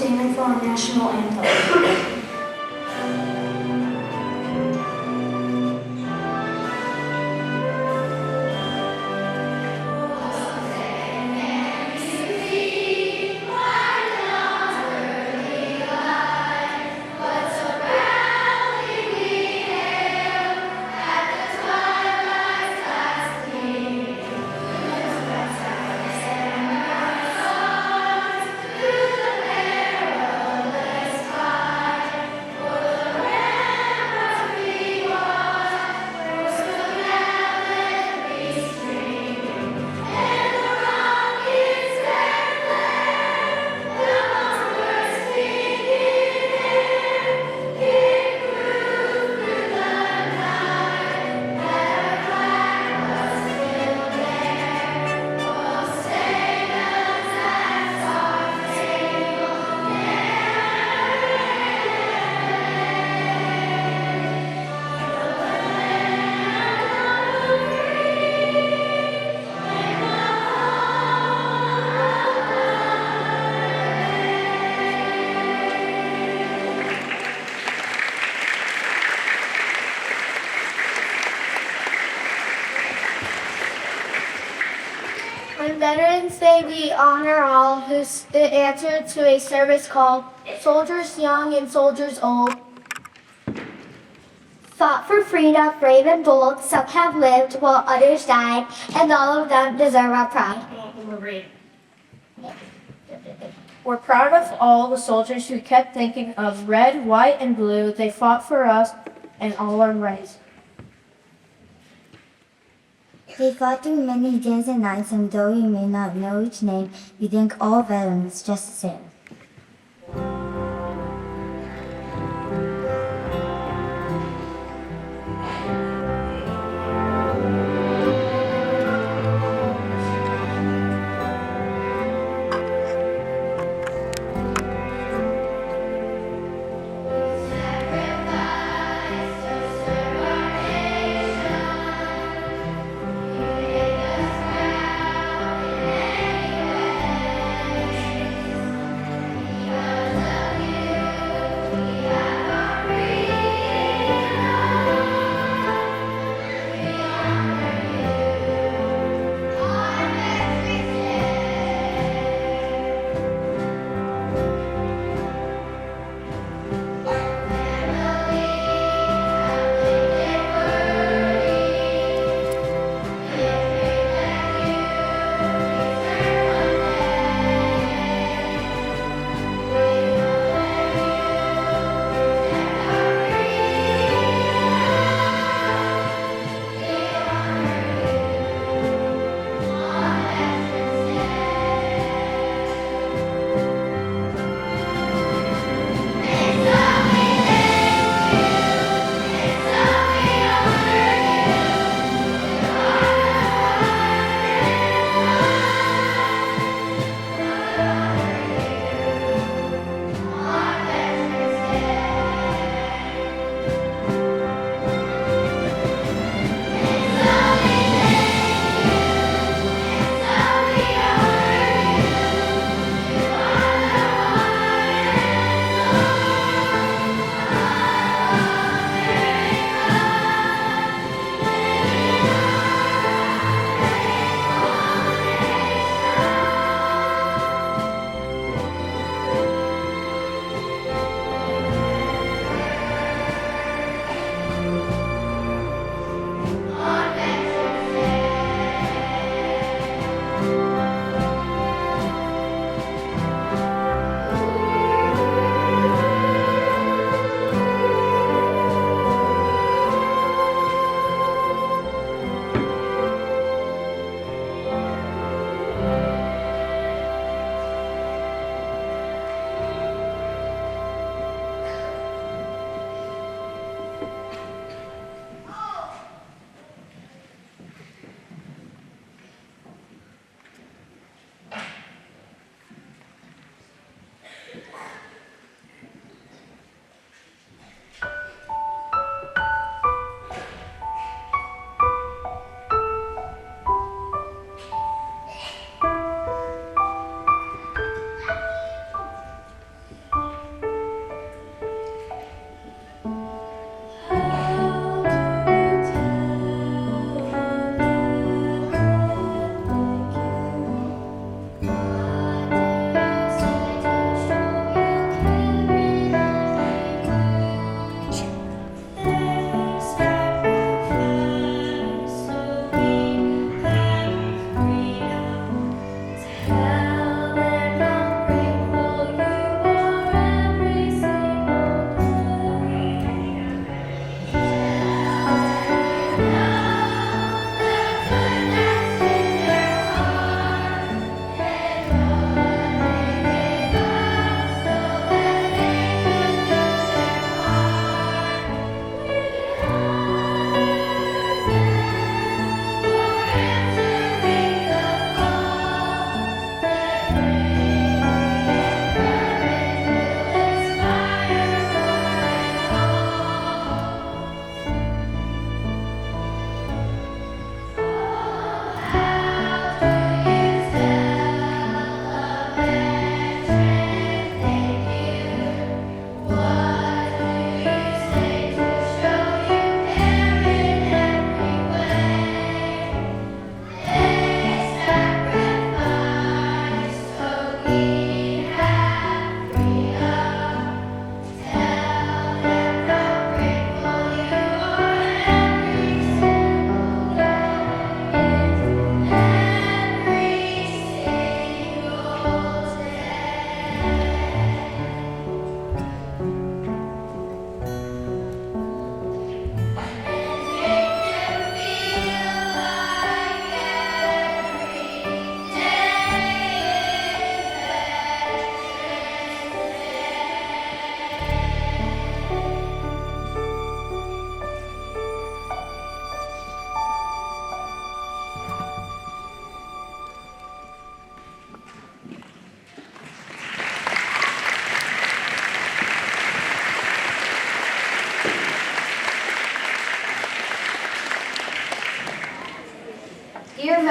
standing for our national anthem. On Veterans Day, we honor all who answered to a service called Soldiers Young and Soldiers Old. Fought for freedom, brave and bold, some have lived while others died, and all of them deserve our pride. We're proud of all the soldiers who kept thinking of red, white, and blue. They fought for us and all our rights. They fought through many days and nights, and though you may not know each name, we thank all veterans just the same.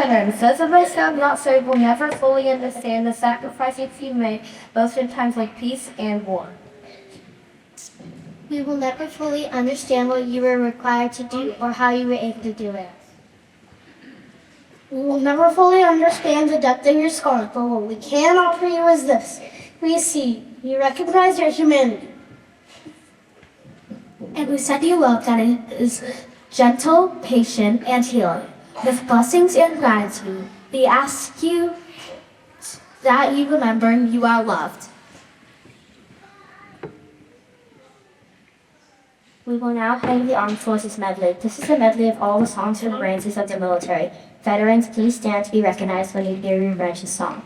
veterans, those of us who have not served will never fully understand the sacrifices you made, both in times like peace and war. We will never fully understand what you were required to do or how you were able to do it. We will never fully understand the depth of your scars, but what we can offer you is this. We see, you recognize your humanity. And we send you love that is gentle, patient, and healing. With blessings and gratitude, we ask you that you remember you are loved. We will now play the Armed Forces medley. This is a medley of all the songs from branches of the military. Veterans, please stand to be recognized when you hear your branch's song.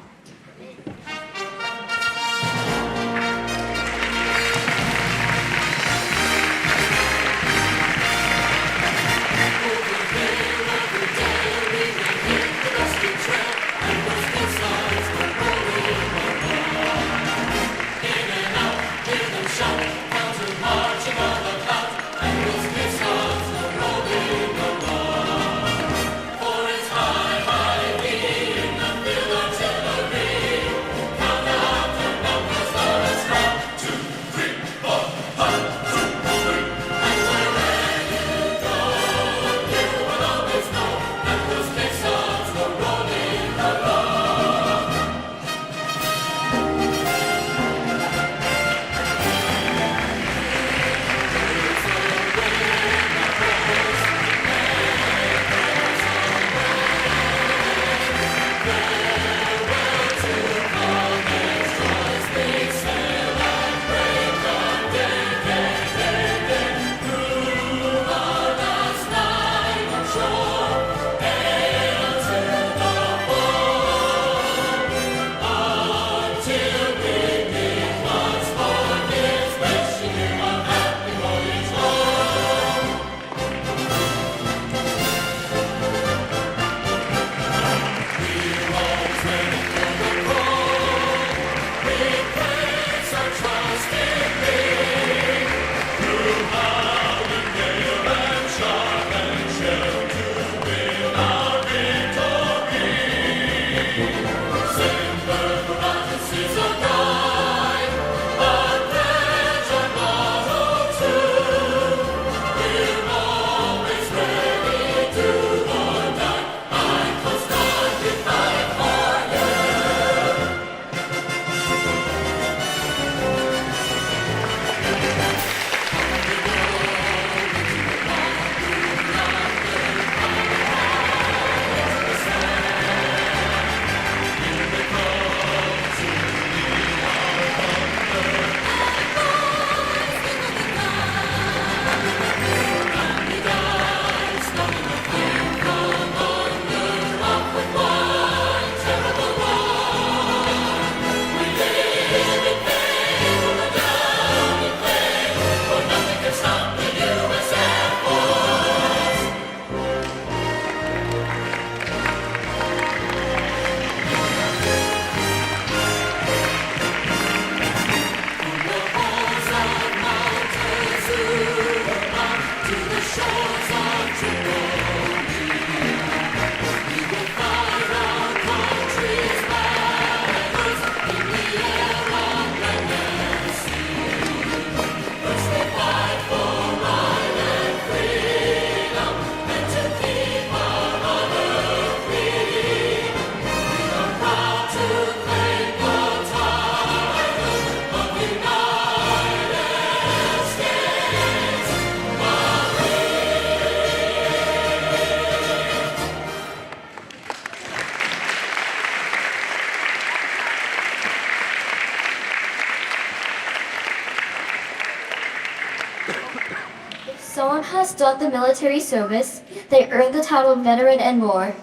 Someone has done the military service, they earn the title veteran and more.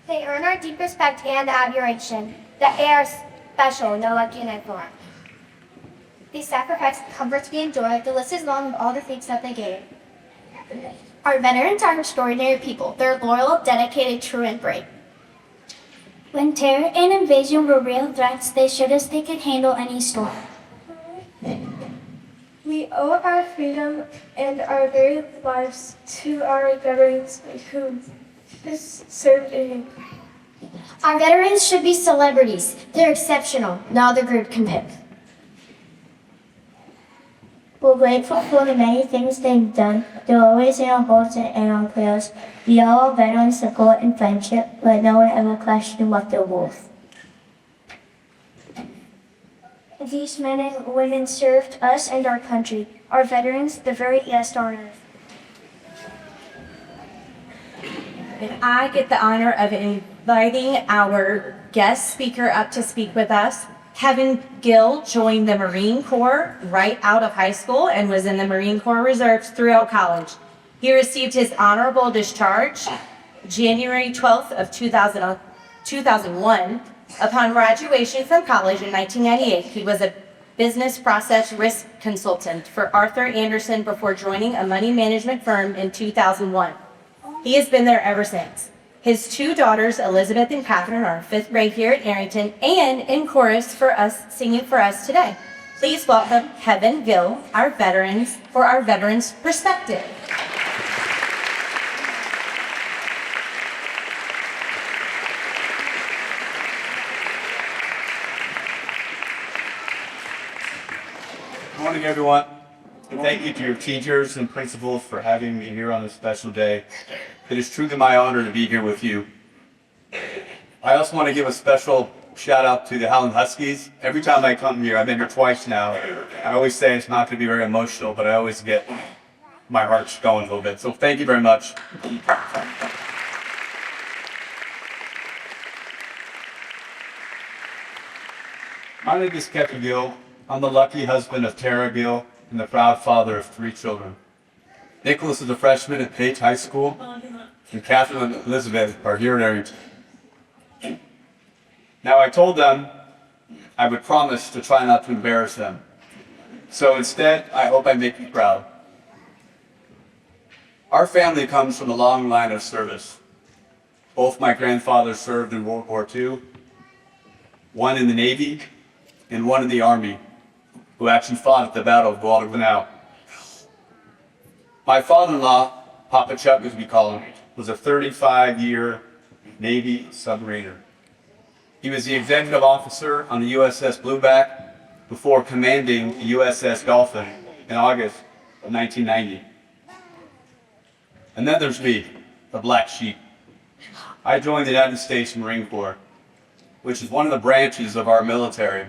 They earn our deep respect and admiration. They are special, no like uniform. These sacrifices and comforts we enjoy, the list is long of all the things that they gave. Our veterans are extraordinary people. They're loyal, dedicated, true, and brave. When terror and invasion were real threats, they showed us they could handle any storm. We owe our freedom and our very lives to our veterans who served in. Our veterans should be celebrities. They're exceptional. No other group can pick. We're grateful for the many things they've done. They're always in our hearts and in our prayers. We owe our veterans support and friendship, but no one ever questioned what they're worth. These men and women served us and our country. Our veterans, the very best on earth. And I get the honor of inviting our guest speaker up to speak with us. Kevin Gill joined the Marine Corps right out of high school and was in the Marine Corps Reserves throughout college. He received his honorable discharge January 12th of 2001. Upon graduation from college in 1998, he was a business process risk consultant for Arthur Andersen before joining a money management firm in 2001. He has been there ever since. His two daughters, Elizabeth and Catherine, are in 5th grade here at Arrington and in chorus for us, singing for us today. Please welcome Kevin Gill, our veterans, for our Veterans Perspective. Good morning, everyone. Thank you to your teachers and principals for having me here on this special day. It is truly my honor to be here with you. I also want to give a special shout out to the Howland Huskies. Every time I come here, I've been here twice now, I always say it's not going to be very emotional, but I always get my heart going a little bit. So thank you very much. My name is Kevin Gill. I'm the lucky husband of Tara Gill and the proud father of 3 children. Nicholas is a freshman at Page High School, and Catherine and Elizabeth are here at Arrington. Now, I told them I would promise to try not to embarrass them. So instead, I hope I make you proud. Our family comes from a long line of service. Both my grandfathers served in World War II, one in the Navy and one in the Army, who actually fought at the Battle of Guadalcanal. My father-in-law, Papa Chuck as we call him, was a 35-year Navy submariner. He was the executive officer on the USS Blueback before commanding the USS Dolphin in August of 1990. And then there's me, the black sheep. I joined the United States Marine Corps, which is one of the branches of our military,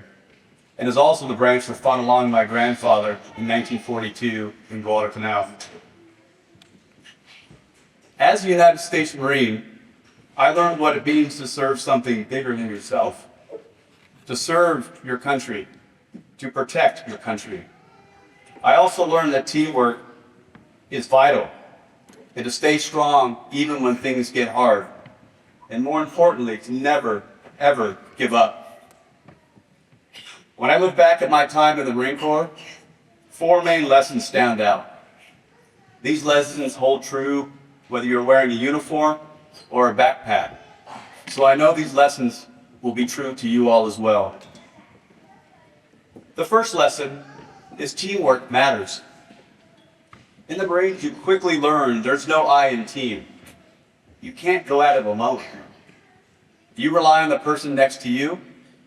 and is also the branch that fought along my grandfather in 1942 in Guadalcanal. As a United States Marine, I learned what it means to serve something bigger than yourself, to serve your country, to protect your country. I also learned that teamwork is vital, and to stay strong even when things get hard, and more importantly, to never, ever give up. When I look back at my time in the Marine Corps, 4 main lessons stand out. These lessons hold true whether you're wearing a uniform or a backpack. So I know these lessons will be true to you all as well. The first lesson is teamwork matters. In the Marines, you quickly learn there's no I in team. You can't go at it alone. You rely on the person next to you,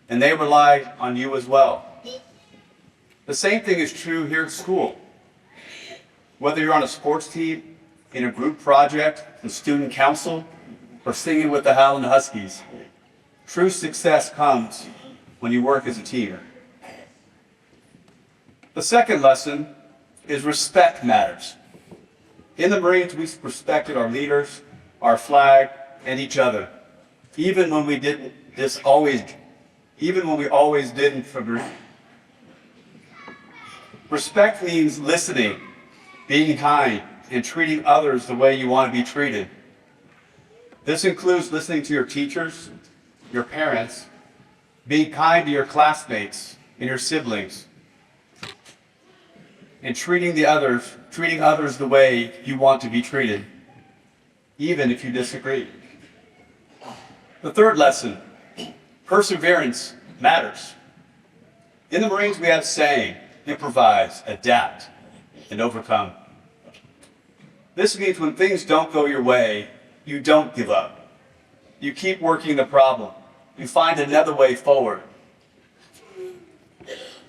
and they rely on you as well. The same thing is true here at school. Whether you're on a sports team, in a group project, in student council, or singing with the Howland Huskies, true success comes when you work as a team. The second lesson is respect matters. In the Marines, we respected our leaders, our flag, and each other, even when we always didn't agree. Respect means listening, being kind, and treating others the way you want to be treated. This includes listening to your teachers, your parents, being kind to your classmates and your siblings, and treating others the way you want to be treated, even if you disagree. The third lesson, perseverance matters. In the Marines, we have a saying, improvise, adapt, and overcome. This means when things don't go your way, you don't give up. You keep working the problem. You find another way forward.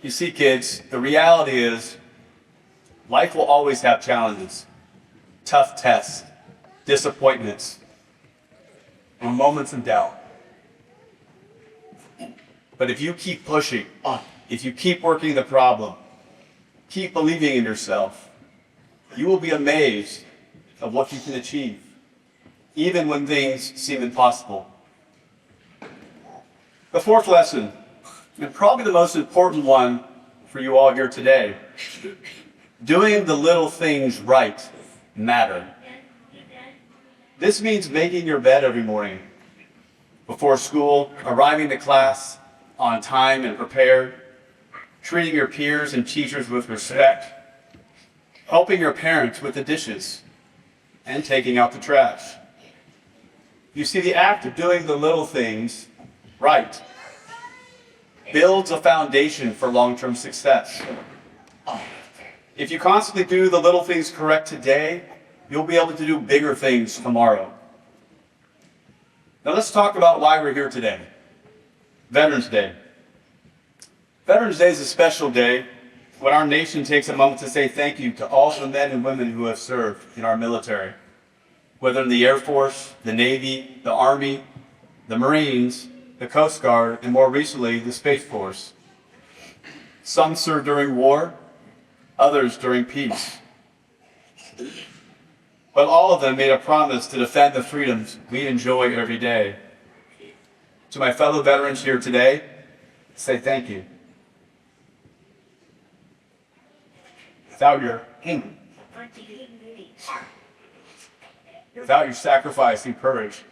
You see, kids, the reality is life will always have challenges, tough tests, disappointments, or moments of doubt. But if you keep pushing, if you keep working the problem, keep believing in yourself, you will be amazed at what you can achieve, even when things seem impossible. The fourth lesson, and probably the most important one for you all here today, doing the little things right matter. This means making your bed every morning, before school, arriving to class on time and prepared, treating your peers and teachers with respect, helping your parents with the dishes, and taking out the trash. You see, the act of doing the little things right builds a foundation for long-term success. If you constantly do the little things correct today, you'll be able to do bigger things tomorrow. Now let's talk about why we're here today. Veterans Day. Veterans Day is a special day when our nation takes a moment to say thank you to all the men and women who have served in our military, whether in the Air Force, the Navy, the Army, the Marines, the Coast Guard, and more recently, the Space Force. Some served during war, others during peace. But all of them made a promise to defend the freedoms we enjoy every day. To my fellow veterans here today, say thank you. Without your sacrifice and courage,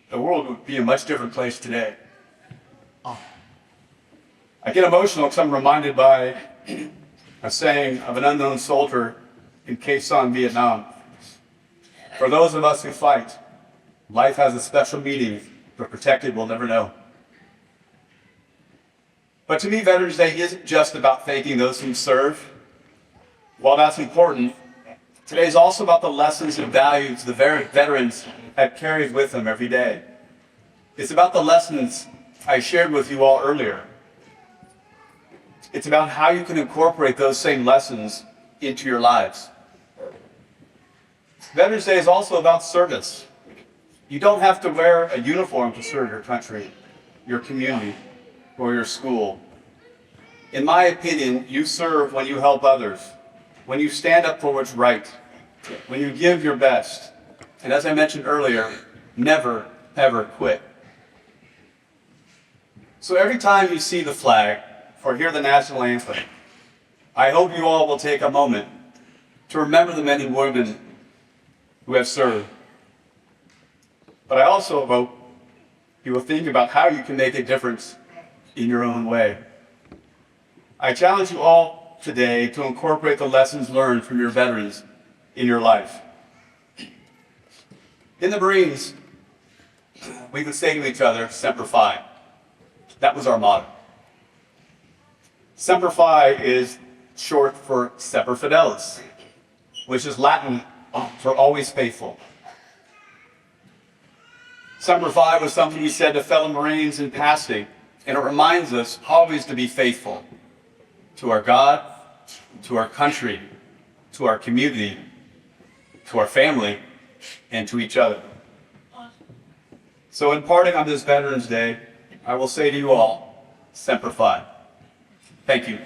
the world would be a much different place today. I get emotional because I'm reminded by a saying of an unknown soldier in Khe Sanh, Vietnam. For those of us who fight, life has a special meaning, but protected we'll never know. But to me, Veterans Day isn't just about thanking those who serve. While that's important, today is also about the lessons and values the veterans have carried with them every day. It's about the lessons I shared with you all earlier. It's about how you can incorporate those same lessons into your lives. Veterans Day is also about service. You don't have to wear a uniform to serve your country, your community, or your school. In my opinion, you serve when you help others, when you stand up for what's right, when you give your best, and as I mentioned earlier, never, ever quit. So every time you see the flag or hear the national anthem, I hope you all will take a moment to remember the men and women who have served. But I also hope you will think about how you can make a difference in your own way. I challenge you all today to incorporate the lessons learned from your veterans in your life. In the Marines, we would say to each other, Semper Fi. That was our motto. Semper Fi is short for Semper Fidelis, which is Latin for always faithful. Semper Fi was something he said to fellow Marines in passing, and it reminds us always to be faithful to our God, to our country, to our community, to our family, and to each other. So in parting on this Veterans Day, I will say to you all, Semper Fi. Thank you.